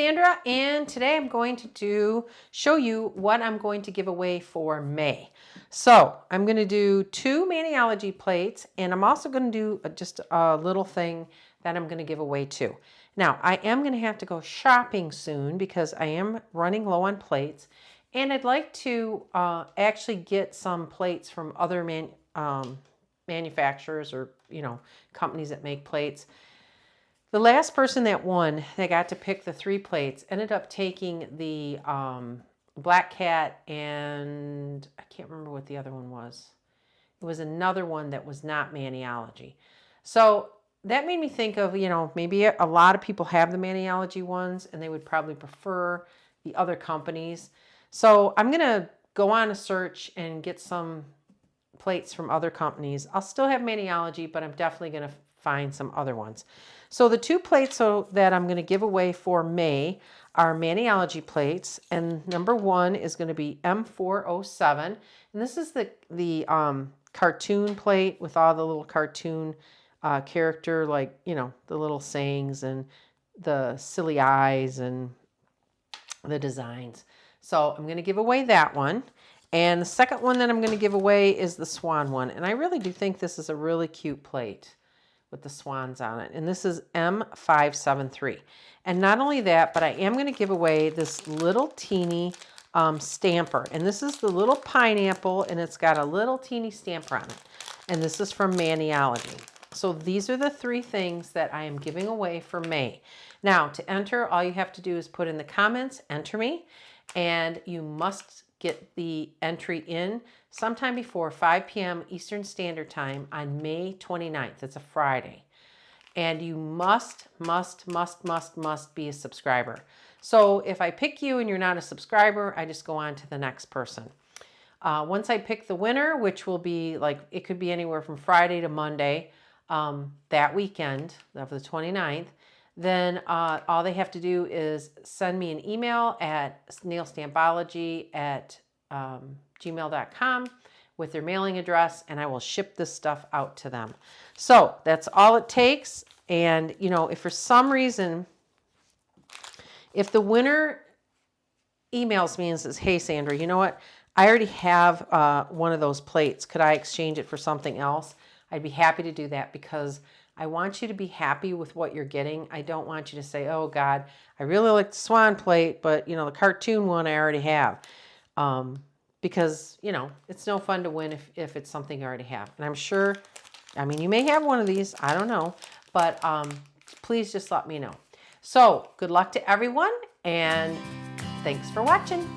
Sandra, and today I'm going to show you what I'm going to give away for May. So I'm going to do 2 Maniology plates, and I'm also going to do just a little thing that I'm going to give away too. Now, I am going to have to go shopping soon because I am running low on plates, and I'd like to actually get some plates from other manufacturers or, companies that make plates. The last person that won, they got to pick the 3 plates, ended up taking the Black Cat, and I can't remember what the other one was. It was another one that was not Maniology. So that made me think of, maybe a lot of people have the Maniology ones and they would probably prefer the other companies. So I'm going to go on a search and get some plates from other companies. I'll still have Maniology, but I'm definitely going to find some other ones. So the 2 plates that I'm going to give away for May are Maniology plates, and number 1 is going to be M407, and this is the cartoon plate with all the little cartoon character, like the little sayings and the silly eyes and the designs. So I'm going to give away that one. And the second one that I'm going to give away is the Swan one, and I really do think this is a really cute plate with the swans on it. And this is M573. And not only that, but I am going to give away this little teeny stamper. And this is the little pineapple, and it's got a little teeny stamper on it. And this is from Maniology. So these are the 3 things that I am giving away for May. Now, to enter, all you have to do is put in the comments, enter me, and you must get the entry in sometime before 5 p.m. Eastern Standard Time on May 29th. It's a Friday. And you must be a subscriber. So if I pick you and you're not a subscriber, I just go on to the next person. Once I pick the winner, which will be it could be anywhere from Friday to Monday, that weekend of the 29th, then all they have to do is send me an email at Stampology@gmail.com with their mailing address, and I will ship this stuff out to them. So that's all it takes. And, if for some reason, if the winner emails me and says, hey, Sandra, you know what? I already have one of those plates. Could I exchange it for something else? I'd be happy to do that because I want you to be happy with what you're getting. I don't want you to say, oh, God, I really like the Swan plate, but, the cartoon one I already have. Because, it's no fun to win if it's something you already have. And I'm sure, you may have one of these. I don't know. But please just let me know. So good luck to everyone, and thanks for watching.